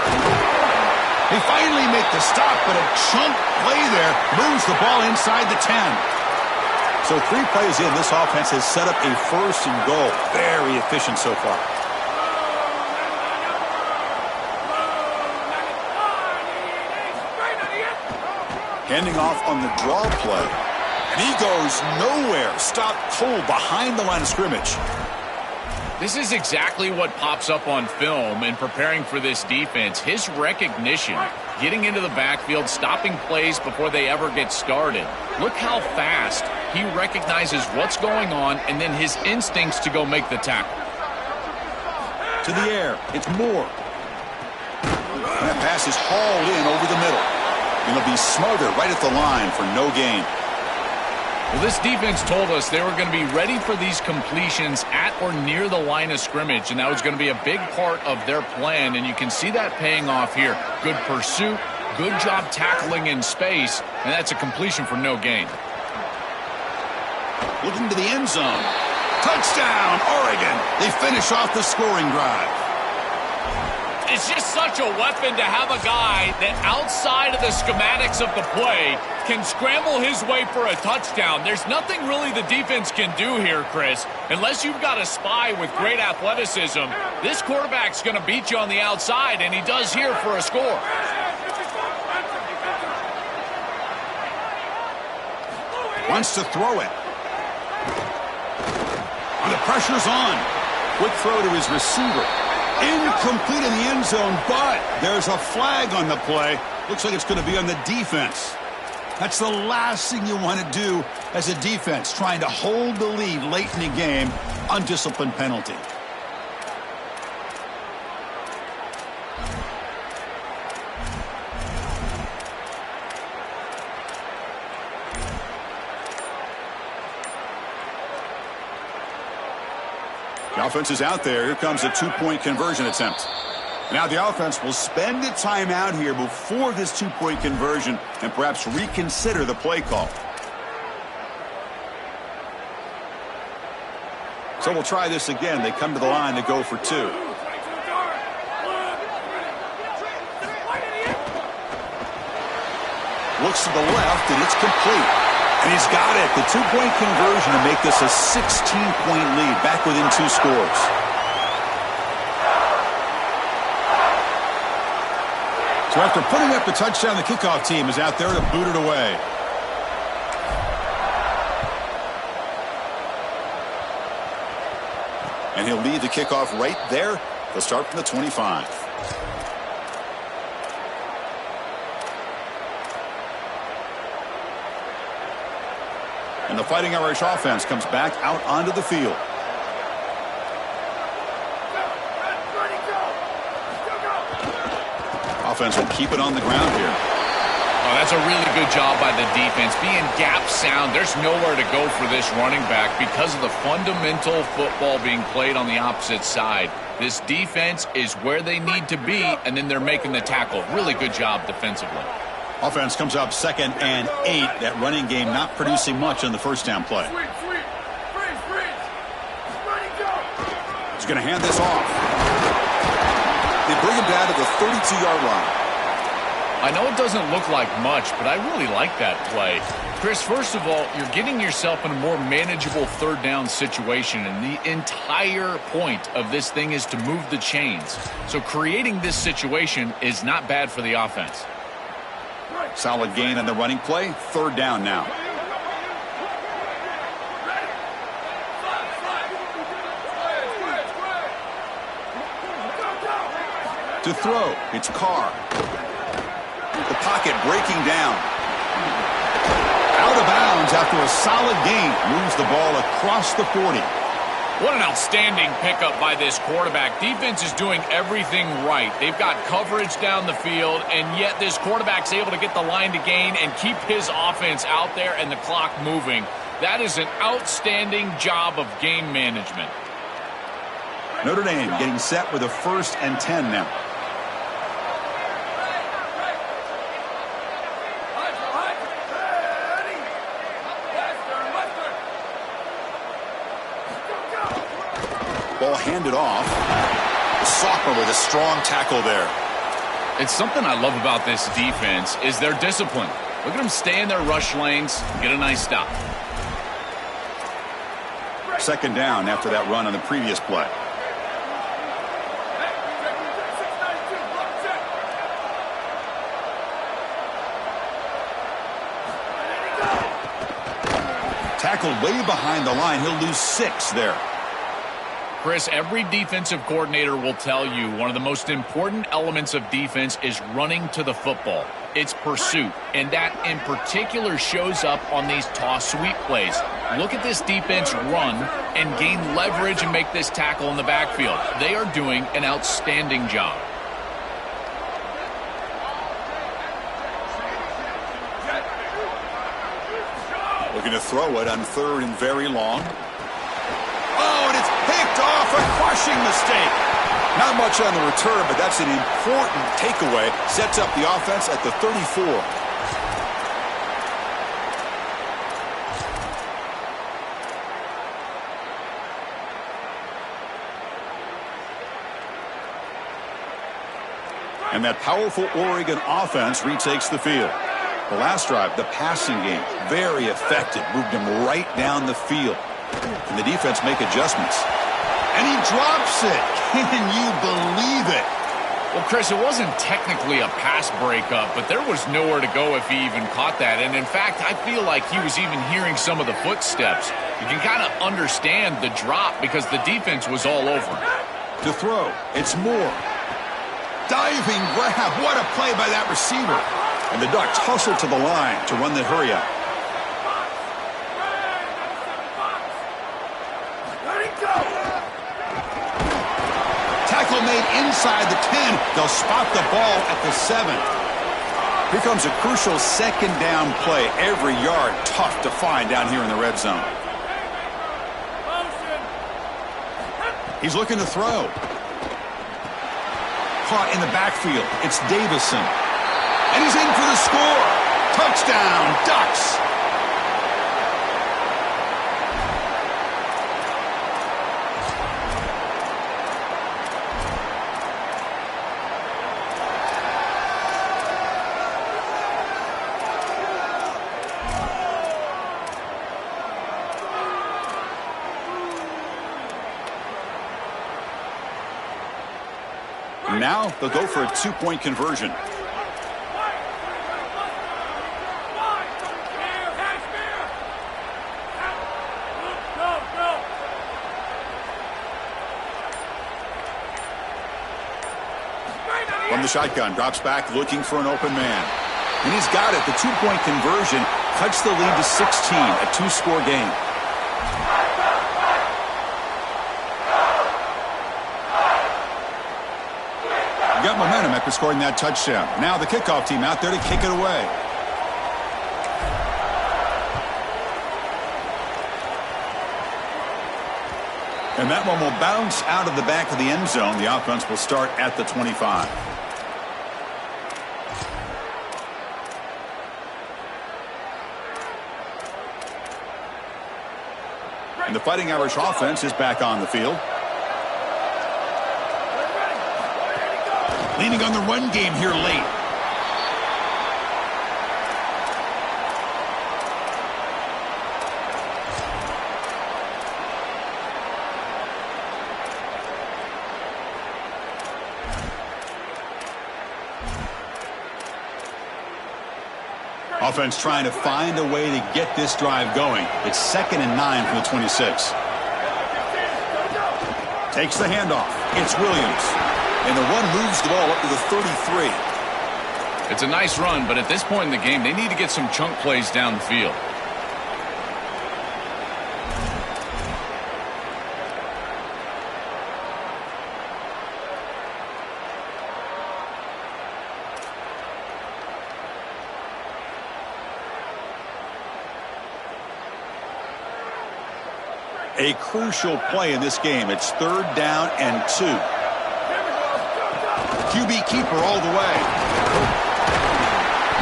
They finally make the stop, but a chunk play there moves the ball inside the 10. So 3 plays in, this offense has set up a 1st and goal. Very efficient so far. Handing off on the draw play. And he goes nowhere. Stopped cold behind the line of scrimmage. This is exactly what pops up on film in preparing for this defense. His recognition, getting into the backfield, stopping plays before they ever get started. Look how fast he recognizes what's going on and then his instincts to go make the tackle. To the air, it's Moore. And that pass is hauled in over the middle. And it'll be smothered right at the line for no gain. Well, this defense told us they were going to be ready for these completions at or near the line of scrimmage, and that was going to be a big part of their plan, and you can see that paying off here. Good pursuit, good job tackling in space, and that's a completion for no gain. Looking to the end zone. Touchdown, Oregon. They finish off the scoring drive. It's just such a weapon to have a guy that outside of the schematics of the play can scramble his way for a touchdown. There's nothing really the defense can do here, Chris. Unless you've got a spy with great athleticism, this quarterback's going to beat you on the outside, and he does here for a score. Wants to throw it. And the pressure's on. Quick throw to his receiver. Incomplete in the end zone, but there's a flag on the play. Looks like it's going to be on the defense. That's the last thing you want to do as a defense, trying to hold the lead late in the game. Undisciplined penalty. Offense is out there. Here comes a two-point conversion attempt. Now the offense will spend a timeout here before this two-point conversion and perhaps reconsider the play call. So we'll try this again. They come to the line to go for two. Looks to the left, and it's complete. And he's got it. The two-point conversion to make this a 16-point lead, back within 2 scores. So after putting up the touchdown, the kickoff team is out there to boot it away. And he'll lead the kickoff right there. They'll start from the 25. And the Fighting Irish offense comes back out onto the field. Offense will keep it on the ground here. Oh, that's a really good job by the defense. Being gap sound, there's nowhere to go for this running back because of the fundamental football being played on the opposite side. This defense is where they need to be, and then they're making the tackle. Really good job defensively. Offense comes up 2nd and 8. That running game not producing much on the first down play. He's going to hand this off. They bring him down to the 32-yard line. I know it doesn't look like much, but I really like that play. Chris, first of all, you're getting yourself in a more manageable third down situation, and the entire point of this thing is to move the chains. So creating this situation is not bad for the offense. Solid gain on the running play. 3rd down now. To throw, it's Carr. The pocket breaking down. Out of bounds after a solid gain. Moves the ball across the 40. What an outstanding pickup by this quarterback. Defense is doing everything right. They've got coverage down the field, and yet this quarterback's able to get the line to gain and keep his offense out there and the clock moving. That is an outstanding job of game management. Notre Dame getting set with a 1st and 10 now. Ball handed off. The sophomore with a strong tackle there. It's something I love about this defense is their discipline. Look at them stay in their rush lanes, get a nice stop. 2nd down after that run on the previous play. Tackled way behind the line. He'll lose 6 there. Chris, every defensive coordinator will tell you one of the most important elements of defense is running to the football. It's pursuit, and that in particular shows up on these toss sweep plays. Look at this defense run and gain leverage and make this tackle in the backfield. They are doing an outstanding job. Looking to throw it on 3rd and very long. Oh, and it's picked off. A crushing mistake. Not much on the return, but that's an important takeaway. Sets up the offense at the 34. And that powerful Oregon offense retakes the field. The last drive, the passing game, very effective. Moved him right down the field. And the defense make adjustments. And he drops it. Can you believe it? Well, Chris, it wasn't technically a pass breakup, but there was nowhere to go if he even caught that. And in fact, I feel like he was even hearing some of the footsteps. You can kind of understand the drop because the defense was all over him. To throw, it's Moore. Diving grab. What a play by that receiver. And the Ducks hustle to the line to run the hurry up. Tackle made inside the 10. They'll spot the ball at the 7. Here comes a crucial 2nd down play. Every yard tough to find down here in the red zone. He's looking to throw. Caught in the backfield. It's Davison. And he's in for the score. Touchdown, Ducks. Now they'll go for a two-point conversion. From the shotgun, drops back looking for an open man. And he's got it. The two-point conversion cuts the lead to 16, a two-score game. Got momentum after scoring that touchdown. Now the kickoff team out there to kick it away. And that one will bounce out of the back of the end zone. The offense will start at the 25. And the Fighting Irish offense is back on the field. Leaning on the run game here late. Offense trying to find a way to get this drive going. It's 2nd and 9 from the 26. Takes the handoff. It's Williams. And the run moves the ball up to the 33. It's a nice run, but at this point in the game, they need to get some chunk plays down the field. A crucial play in this game. It's 3rd down and 2. QB keeper all the way.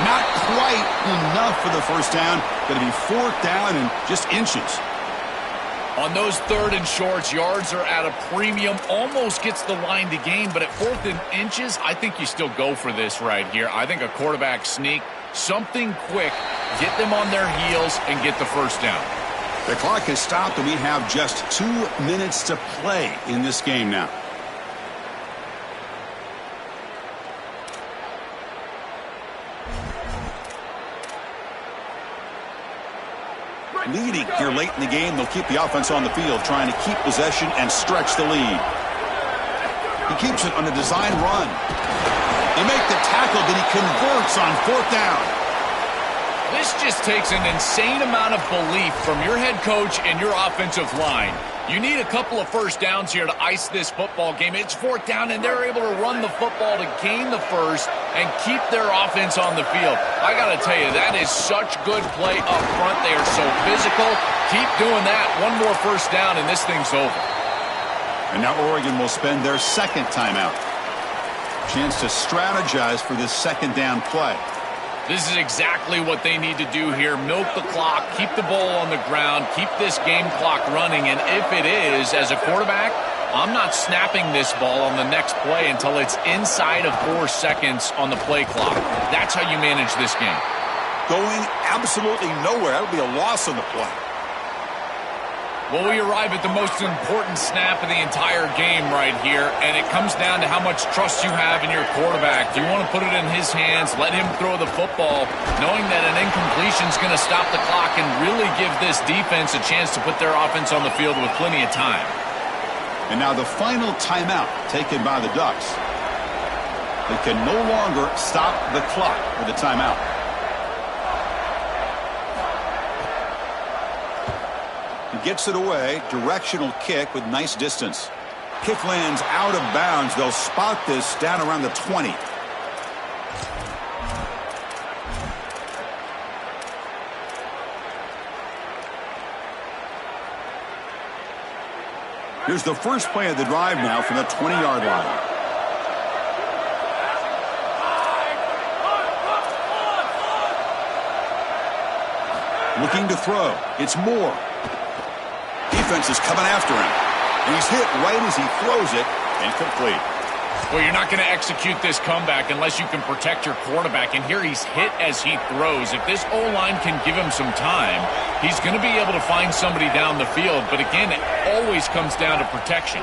Not quite enough for the first down. Going to be 4th down and just inches. On those 3rd and shorts, yards are at a premium. Almost gets the line to gain, but at 4th and inches, I think you still go for this right here. I think a quarterback sneak, something quick, get them on their heels and get the first down. The clock has stopped and we have just 2 minutes to play in this game now. Leading here late in the game, they'll keep the offense on the field, trying to keep possession and stretch the lead. He keeps it on a design run. They make the tackle, but he converts on 4th down. This just takes an insane amount of belief from your head coach and your offensive line. You need a couple of first downs here to ice this football game. It's 4th down, and they're able to run the football to gain the first and keep their offense on the field. I got to tell you, that is such good play up front. They are so physical. Keep doing that. One more first down, and this thing's over. And now Oregon will spend their 2nd timeout. Chance to strategize for this 2nd down play. This is exactly what they need to do here. Milk the clock, keep the ball on the ground, keep this game clock running. And if it is, as a quarterback, I'm not snapping this ball on the next play until it's inside of 4 seconds on the play clock. That's how you manage this game. Going absolutely nowhere. That would be a loss on the play. Well, we arrive at the most important snap of the entire game right here, and it comes down to how much trust you have in your quarterback. Do you want to put it in his hands, let him throw the football, knowing that an incompletion is going to stop the clock and really give this defense a chance to put their offense on the field with plenty of time? And now the final timeout taken by the Ducks. They can no longer stop the clock with the timeout. Gets it away. Directional kick with nice distance. Kick lands out of bounds. They'll spot this down around the 20. Here's the first play of the drive now from the 20-yard line. Looking to throw. It's Moore. Defense is coming after him. And he's hit right as he throws it. Incomplete. Well, you're not going to execute this comeback unless you can protect your quarterback. And here he's hit as he throws. If this O-line can give him some time, he's going to be able to find somebody down the field. But again, it always comes down to protection.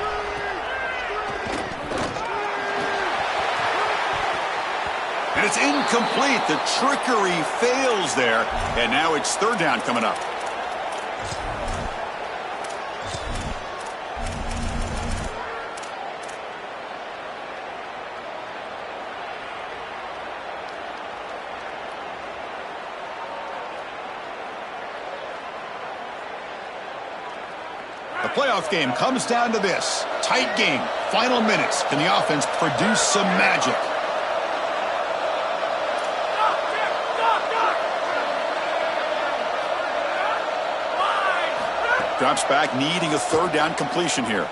And it's incomplete. The trickery fails there. And now it's third down coming up. The playoff game comes down to this. Tight game. Final minutes. Can the offense produce some magic? Drops back, needing a third down completion here.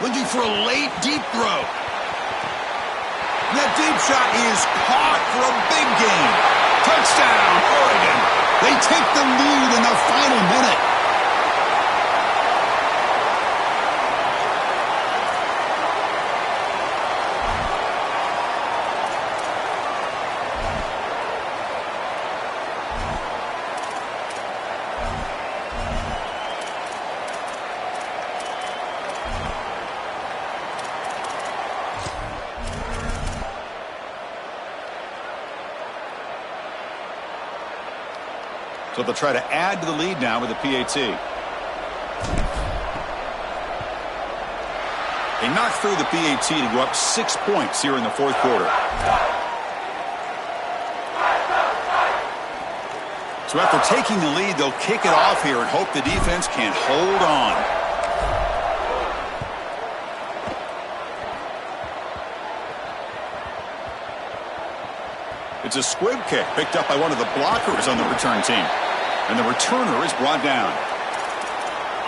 Looking for a late deep throw. That deep shot is caught for a big gain. Touchdown, Oregon. They take the lead in the final minute. So they'll try to add to the lead now with the PAT. They knocked through the PAT to go up 6 points here in the fourth quarter. So after taking the lead, they'll kick it off here and hope the defense can hold on. It's a squib kick picked up by one of the blockers on the return team. And the returner is brought down.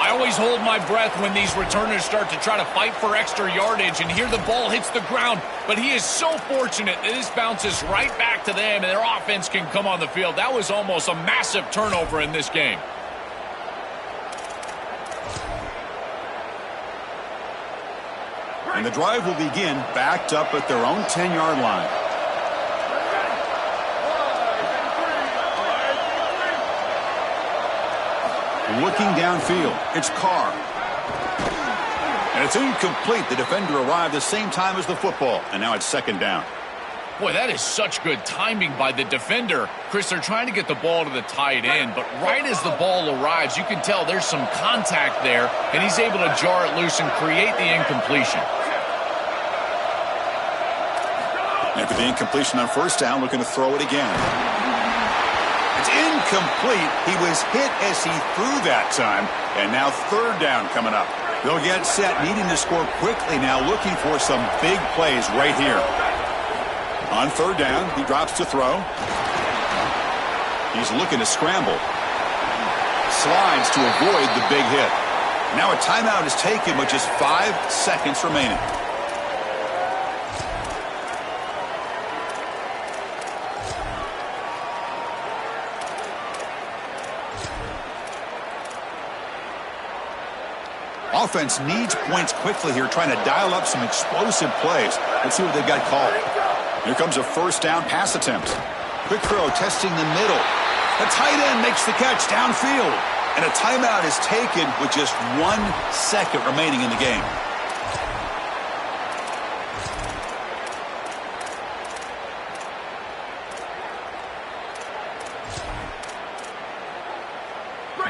I always hold my breath when these returners start to try to fight for extra yardage, and here the ball hits the ground. But he is so fortunate that this bounces right back to them, and their offense can come on the field. That was almost a massive turnover in this game. And the drive will begin backed up at their own 10-yard line. Looking downfield, it's Carr. And it's incomplete. The defender arrived the same time as the football, and now it's second down. Boy, that is such good timing by the defender. Chris, they're trying to get the ball to the tight end, but right as the ball arrives, you can tell there's some contact there, and he's able to jar it loose and create the incompletion. After the incompletion on first down, looking to throw it again. It's incomplete. He was hit as he threw that time. And now third down coming up. They'll get set, needing to score quickly now, looking for some big plays right here. On third down, he drops to throw. He's looking to scramble. Slides to avoid the big hit. Now a timeout is taken with just 5 seconds remaining. Offense needs points quickly here, trying to dial up some explosive plays. Let's see what they've got called. Here comes a first down pass attempt. Quick throw, testing the middle. The tight end makes the catch downfield. And a timeout is taken with just 1 second remaining in the game.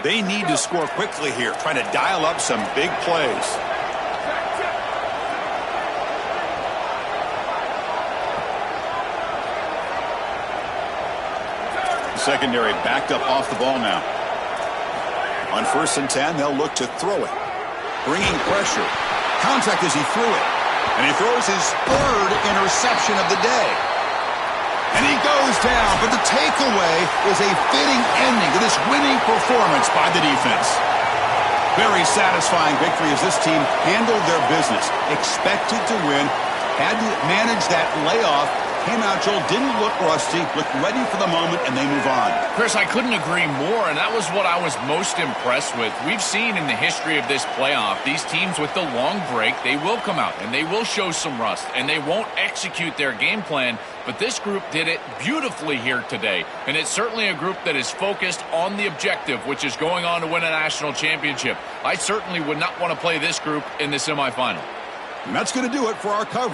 They need to score quickly here, trying to dial up some big plays. Secondary backed up off the ball now. On 1st and 10, they'll look to throw it. Bringing pressure. Contact as he threw it. And he throws his 3rd interception of the day. And he goes down, but the takeaway is a fitting ending to this winning performance by the defense. Very satisfying victory as this team handled their business. Expected to win. Had to manage that layoff. Came out, Joel, didn't look rusty, looked ready for the moment, and they move on. Chris, I couldn't agree more, and that was what I was most impressed with. We've seen in the history of this playoff, these teams with the long break, they will come out, and they will show some rust, and they won't execute their game plan, but this group did it beautifully here today, and it's certainly a group that is focused on the objective, which is going on to win a national championship. I certainly would not want to play this group in the semifinal. And that's going to do it for our coverage.